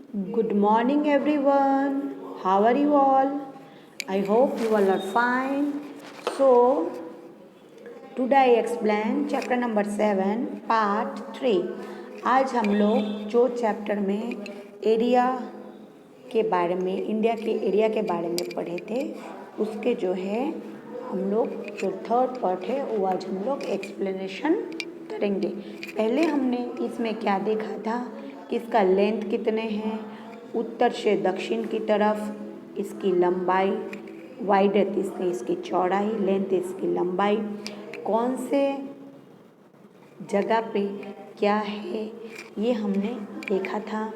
Good morning, everyone. How are you all? I hope you all are fine. So, today I explain chapter number 7, part 3. आज हम लोग जो chapter में area के बारे में, इंडिया के एरिया के बारे में पढ़े थे, उसके जो है हम लोग जो थर्ड पार्ट है वो आज हम लोग एक्सप्लेनेशन करेंगे। पहले हमने इसमें क्या देखा था कि इसका लेंथ कितने हैं, उत्तर से दक्षिण की तरफ इसकी लंबाई, वाइडेथ इसकी चौड़ाई, लेंथ इसकी लंबाई, कौन से जगह पे क्या है ये हमने देखा था।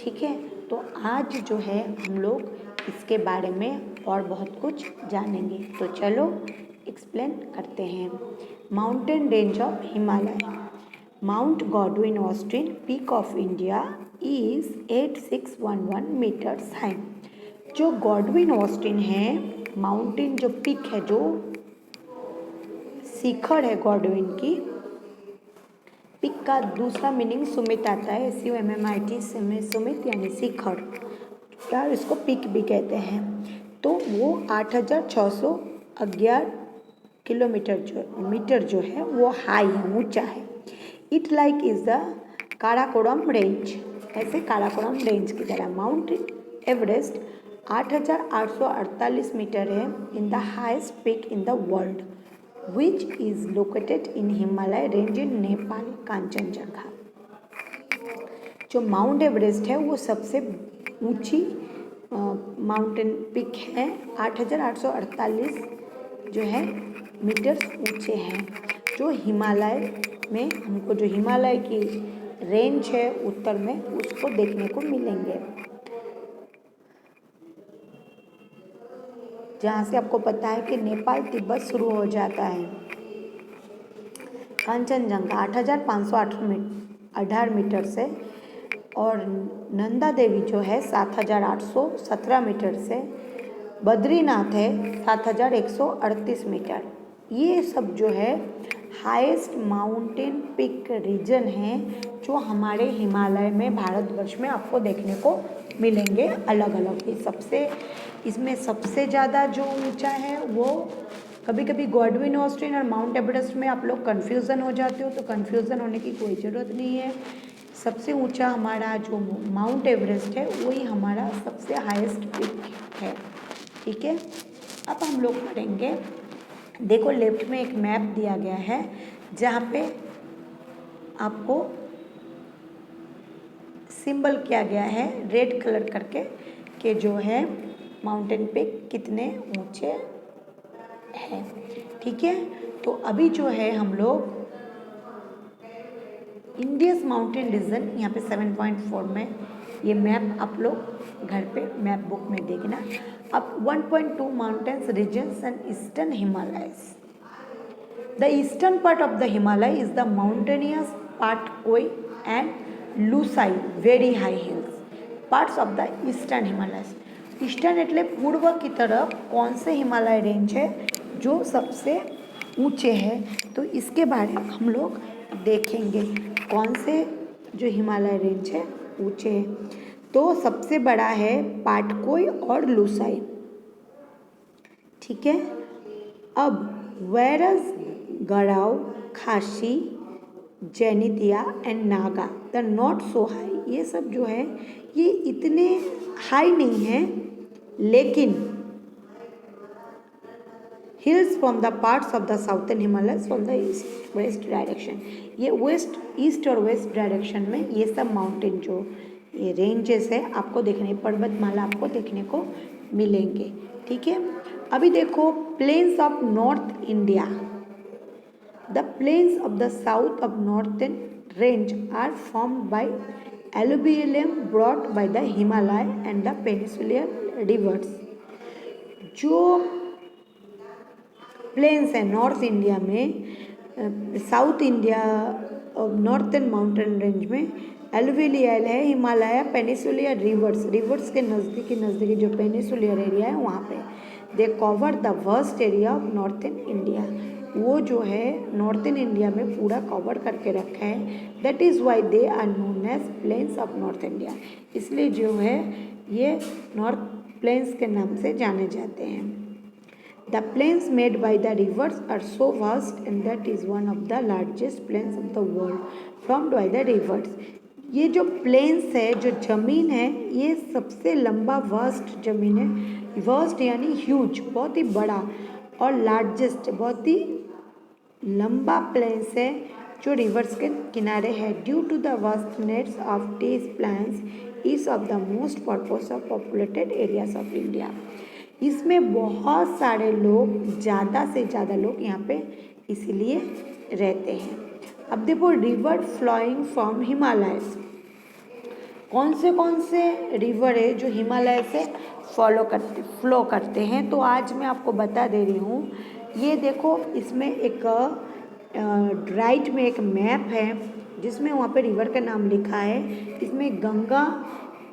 ठीक है, तो आज जो है हम लोग इसके बारे में और बहुत कुछ जानेंगे। तो चलो एक्सप्लेन करते हैं। Mountain range of Himalaya. Mount Godwin Austen peak of India is 8611 metres high. जो गॉडविन ऑस्टिन है, माउंटेन जो पीक है, जो शिखर है गॉडविन की, पिक का दूसरा मीनिंग सुमित आता है, SUMMIT, सुमित यानी शिखर, या इसको पिक भी कहते हैं। तो वो 8611 मीटर जो है वो हाई है, ऊंचा है। It like is the Karakoram range, ऐसे काराकोरम रेंज की तरह। माउंट एवरेस्ट 8848 मीटर है, in the highest peak in the world, which is located in Himalaya range in Nepal, Kanchenjunga. जो माउंट एवरेस्ट है वो सबसे ऊंची माउंटेन पिक है, 8848 जो है मीटर्स ऊंचे हैं, जो हिमालय में हमको, जो हिमालय की रेंज है उत्तर में, उसको देखने को मिलेंगे। जहाँ से आपको पता है कि नेपाल तिब्बत शुरू हो जाता है। कांचनजंगा 8518 मीटर से, और नंदा देवी जो है 7817 मीटर से, बद्रीनाथ है 7138 मीटर। ये सब जो है हाईएस्ट माउंटेन पिक रीजन है जो हमारे हिमालय में, भारतवर्ष में आपको देखने को मिलेंगे अलग अलग। ये सबसे, इसमें सबसे ज़्यादा जो ऊंचा है वो, कभी कभी गॉडविन ऑस्टिन और माउंट एवरेस्ट में आप लोग कन्फ्यूज़न हो जाते हो, तो कन्फ्यूज़न होने की कोई ज़रूरत नहीं है। सबसे ऊंचा हमारा जो माउंट एवरेस्ट है वही हमारा सबसे हाईएस्ट पीक है। ठीक है, अब हम लोग पढ़ेंगे। देखो लेफ्ट में एक मैप दिया गया है जहाँ पे आपको सिंबल किया गया है रेड कलर करके, कि जो है माउंटेन पिक कितने ऊंचे हैं। ठीक है, तो अभी जो है हम लोग इंडियस माउंटेन रीजन, यहाँ पे 7.4 में ये मैप आप लोग घर पे मैप बुक में देखना। अब 1.2 mountains regions and eastern Himalayas. The eastern part of the Himalaya is the mountainous part कोई and Lushai very high hills parts of the eastern Himalayas. Eastern एटले पूर्व की तरफ कौन से हिमालय रेंज है जो सबसे ऊंचे है, तो इसके बारे में हम लोग देखेंगे कौन से जो हिमालय रेंज है ऊंचे है। तो सबसे बड़ा है पाटकोई और लूसाई। ठीक है, अब वेरस, गढ़ाव, Khasi, Jaintia and Naga the not so high, ये सब जो है ये इतने हाई नहीं है, लेकिन hills from the parts of the southern Himalayas from the east west direction, ये वेस्ट, ईस्ट और वेस्ट डायरेक्शन में ये सब माउंटेन जो ये रेंजेस है आपको देखने, पर्वतमाला आपको देखने को मिलेंगे। ठीक है, अभी देखो plains of north India. The plains of the south of northern range are formed by alluvium brought by the Himalaya and the peninsular rivers। जो प्लेन्स है नॉर्थ इंडिया में, साउथ इंडिया और नॉर्थन माउंटेन रेंज में alluvial है, Himalaya, पेनिसुलियर reverse के नज़दीकी जो पेनिसुलियर area है वहाँ पे they cover the worst area of northern India. वो जो है नॉर्थन इंडिया में पूरा कवर करके रखा है। That is why they are known as plains of north India. इसलिए जो है ये नॉर्थ प्लेन्स के नाम से जाने जाते हैं। The plains made by the rivers are so vast and that is one of the largest plains of the world formed by the rivers. ये जो प्लेन्स है, जो ज़मीन है, ये सबसे लंबा वास्ट ज़मीन है। वास्ट यानी ह्यूज, बहुत ही बड़ा, और लार्जेस्ट बहुत ही लंबा प्लेन्स है जो रिवर्स के किनारे है। Due to the vastness of this plains is of the most purpose of populated areas of India. इसमें बहुत सारे लोग, ज़्यादा से ज़्यादा लोग यहाँ पे इसीलिए रहते हैं। अब देखो, रिवर फ्लोइंग फ्रॉम हिमालयस। कौन से रिवर है जो हिमालय से फ्लो करते हैं? तो आज मैं आपको बता दे रही हूँ। ये देखो, इसमें एक राइट में एक मैप है जिसमें वहाँ पे रिवर का नाम लिखा है। इसमें गंगा,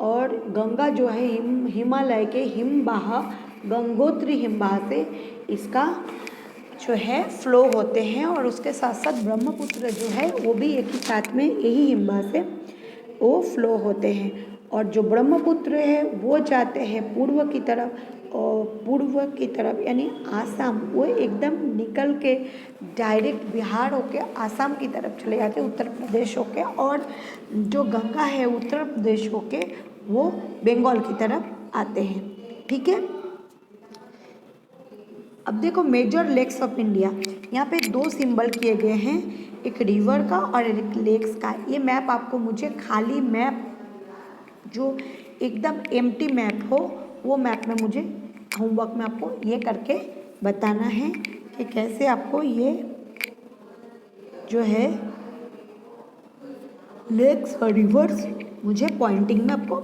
और गंगा जो है हिमालय के हिमबाह, गंगोत्री हिमबाह से इसका जो है फ्लो होते हैं, और उसके साथ साथ ब्रह्मपुत्र जो है वो भी एक ही साथ में यही हिमबाह से वो फ्लो होते हैं। और जो ब्रह्मपुत्र है वो जाते हैं पूर्व की तरफ, और पूर्व की तरफ यानी आसाम, वो एकदम निकल के डायरेक्ट बिहार होके आसाम की तरफ चले जाते हैं, उत्तर प्रदेश होके। और जो गंगा है उत्तर प्रदेश होके वो बंगाल की तरफ आते हैं। ठीक है, अब देखो, मेजर लेक्स ऑफ इंडिया। यहाँ पे दो सिंबल किए गए हैं, एक रिवर का और एक लेक्स का। ये मैप आपको, मुझे खाली मैप जो एकदम एम्प्टी मैप हो वो मैप में मुझे होमवर्क में आपको ये करके बताना है कि कैसे आपको ये जो है लेक्स और रिवर्स मुझे पॉइंटिंग में आपको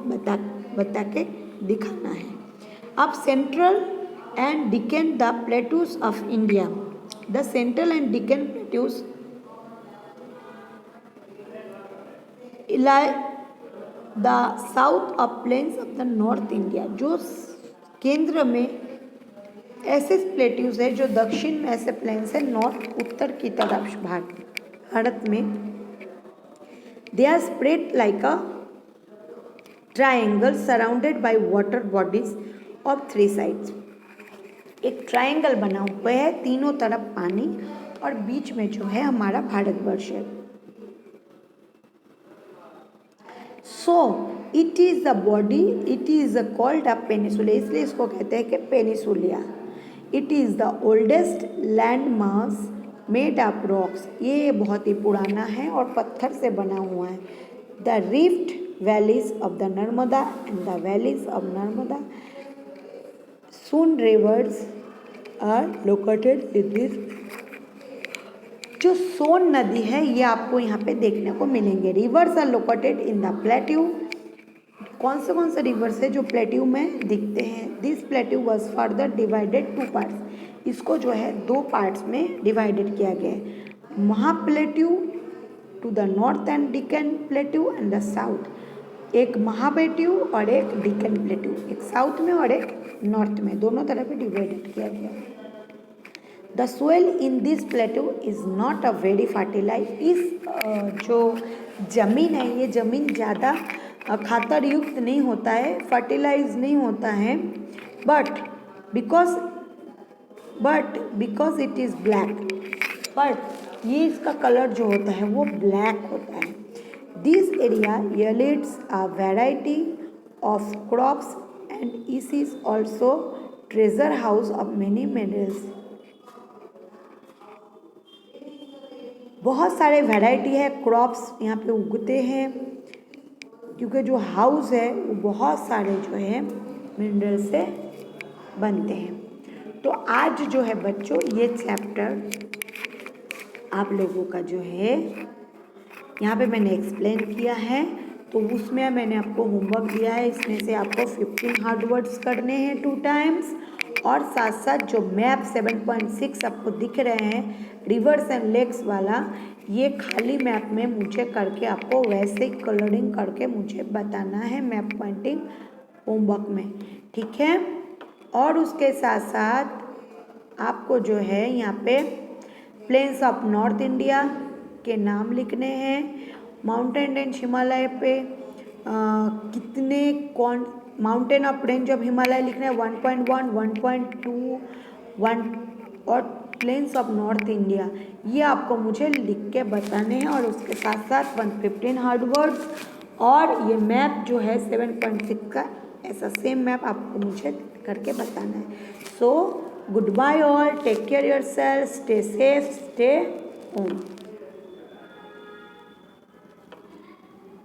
बता के दिखाना है। अब central and Deccan the plateaus of India. The central and Deccan plateaus lie the south of plains of the north India. जो केंद्र में ऐसे प्लेट्यूज है, जो दक्षिण में ऐसे प्लेन्स है, नॉर्थ उत्तर की तरफ भारत में। They are spread like a triangle surrounded by water bodies of 3 sides. एक ट्राइंगल बना हुआ है, तीनों तरफ पानी, और बीच में जो है हमारा भारतवर्ष है। So it is the body, it is called a peninsula, इसलिए इसको कहते हैं कि peninsula. It is the oldest land mass made of rocks. ये बहुत ही पुराना है और पत्थर से बना हुआ है। The rift valleys of the Narmada and the valleys of Narmada Son rivers are located in this. जो सोन नदी है ये आपको यहाँ पे देखने को मिलेंगे। Rivers are located in the plateau. कौन से रिवर्स है जो प्लेट्यू में दिखते हैं? This plateau was further divided 2 parts. इसको जो है 2 पार्ट्स में डिवाइडेड किया गया है। महाप्लेट्यू to the north and Deccan plateau and the south. एक महाप्लेट्यू और एक डिकन प्लेट्यू, एक साउथ में और एक नॉर्थ में, दोनों तरफ डिवाइडेड किया गया। The soil in this plateau is not a very fertilize. इस जो ज़मीन है, ये ज़मीन ज़्यादा खातर युक्त नहीं होता है, फर्टिलाइज नहीं होता है, but because it is black. But ये इसका कलर जो होता है वो ब्लैक होता है। This area yields a variety of crops and is also treasure house of many minerals। बहुत सारे वैरायटी है, क्रॉप्स यहाँ पे उगते हैं, क्योंकि जो हाउस है वो बहुत सारे जो है मिनरल से बनते हैं। तो आज जो है बच्चों, ये चैप्टर आप लोगों का जो है यहाँ पे मैंने एक्सप्लेन किया है। तो उसमें मैंने आपको होमवर्क दिया है, इसमें से आपको 15 हार्ड वर्ड्स करने हैं 2 टाइम्स, और साथ साथ जो मैप 7.6 आपको दिख रहे हैं रिवर्स एंड लेक्स वाला, ये खाली मैप में मुझे करके आपको वैसे ही कलरिंग करके मुझे बताना है मैप पॉइंटिंग होमवर्क में, ठीक है। और उसके साथ साथ आपको जो है यहाँ पे प्लेन्स ऑफ नॉर्थ इंडिया के नाम लिखने हैं। माउंटेन रेंज हिमालय पे कितने कौन mountain of range of Himalaya लिखना है 1.1, 1.2, 1 और प्लेन्स ऑफ नॉर्थ इंडिया ये आपको मुझे लिख के बताने हैं और उसके साथ साथ 115 हार्ड वर्ड्स और ये मैप जो है 7.6 का ऐसा सेम मैप आपको मुझे करके बताना है। So goodbye all, take care yourself, stay safe, stay home.